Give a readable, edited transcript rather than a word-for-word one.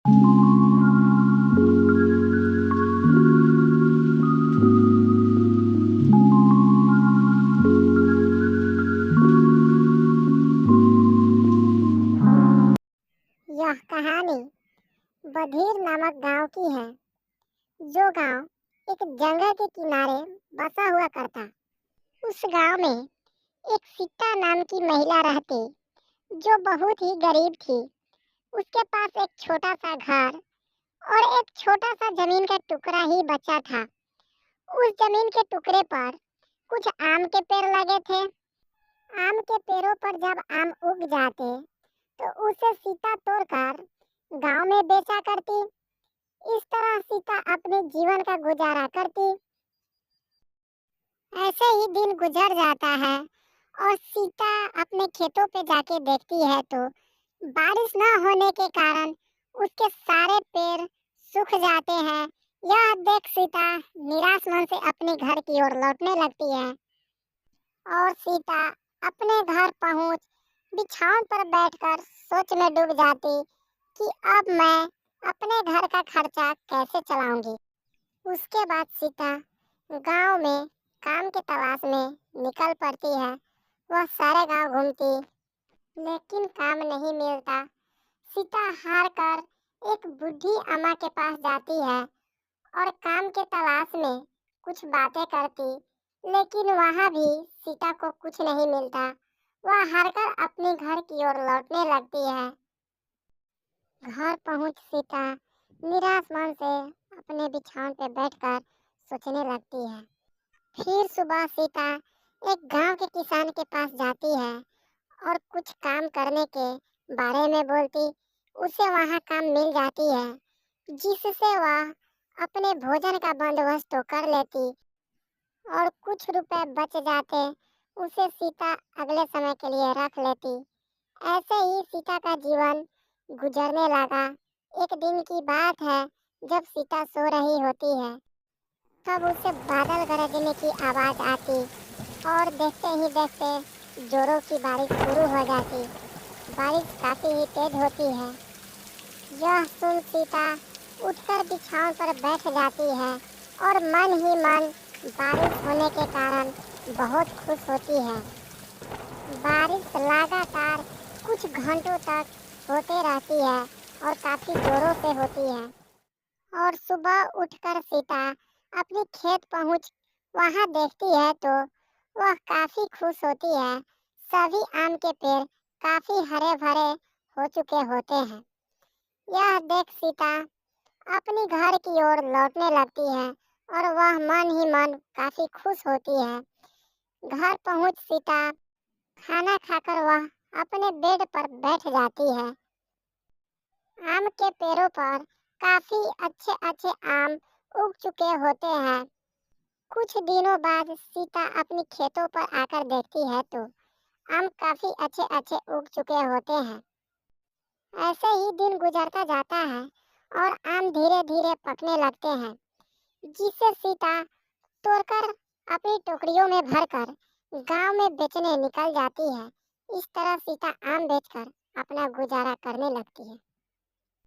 यह कहानी बधिर नामक गांव की है। जो गांव एक जंगल के किनारे बसा हुआ करता। उस गांव में एक सीता नाम की महिला रहती, जो बहुत ही गरीब थी। उसके पास एक छोटा सा घर और एक छोटा सा जमीन का टुकड़ा ही बचा था। उस जमीन के टुकड़े पर कुछ आम के पेड़ लगे थे। आम के पेड़ों पर जब आम उग जाते तो उसे सीता तोड़कर गांव में बेचा करती। इस तरह सीता अपने जीवन का गुजारा करती। ऐसे ही दिन गुजर जाता है और सीता अपने खेतों पे जाके देखती है तो बारिश न होने के कारण उसके सारे पेड़ सूख जाते हैं। यह देख सीता निराश मन से अपने घर की ओर लौटने लगती है और सीता अपने घर पहुंच बिछावन पर बैठकर सोच में डूब जाती कि अब मैं अपने घर का खर्चा कैसे चलाऊंगी। उसके बाद सीता गांव में काम की तलाश में निकल पड़ती है। वह सारे गांव घूमती, लेकिन काम नहीं मिलता। सीता हार कर एक बूढ़ी अम्मा के पास जाती है और काम के तलाश में कुछ बातें करती, लेकिन वहां भी सीता को कुछ नहीं मिलता। वह हार कर अपने घर की ओर लौटने लगती है। घर पहुंच सीता निराश मन से अपने बिछावन पे बैठकर सोचने लगती है। फिर सुबह सीता एक गांव के किसान के पास जाती है और कुछ काम करने के बारे में बोलती। उसे वहां काम मिल जाती है, जिससे वह अपने भोजन का बंदोबस्त तो कर लेती और कुछ रुपए बच जाते उसे सीता अगले समय के लिए रख लेती। ऐसे ही सीता का जीवन गुजरने लगा। एक दिन की बात है, जब सीता सो रही होती है तब उसे बादल गरजने की आवाज आती और देखते ही देखते जोरों की बारिश शुरू हो जाती। बारिश काफी ही तेज होती है। यह सुन सीता उठकर बिछावन पर बैठ जाती है और मन ही मन बारिश होने के कारण बहुत खुश होती है। बारिश लगातार कुछ घंटों तक होते रहती है और काफी जोरों से होती है। और सुबह उठकर सीता अपने खेत पहुंच वहां देखती है तो वह काफी खुश होती है। सभी आम के पेड़ काफी हरे भरे हो चुके होते हैं। यह देख सीता अपनी घर की ओर लौटने लगती है और वह मन ही मन काफी खुश होती है। घर पहुंच सीता खाना खाकर वह अपने बेड पर बैठ जाती है। आम के पेड़ों पर काफी अच्छे अच्छे आम उग चुके होते हैं। कुछ दिनों बाद सीता अपनी खेतों पर आकर देखती है तो आम काफी अच्छे अच्छे उग चुके होते हैं। ऐसे ही दिन गुजरता जाता है और आम धीरे धीरे पकने लगते हैं, जिसे सीता तोड़कर अपनी टोकरियों में भरकर गांव में बेचने निकल जाती है। इस तरह सीता आम बेचकर अपना गुजारा करने लगती है।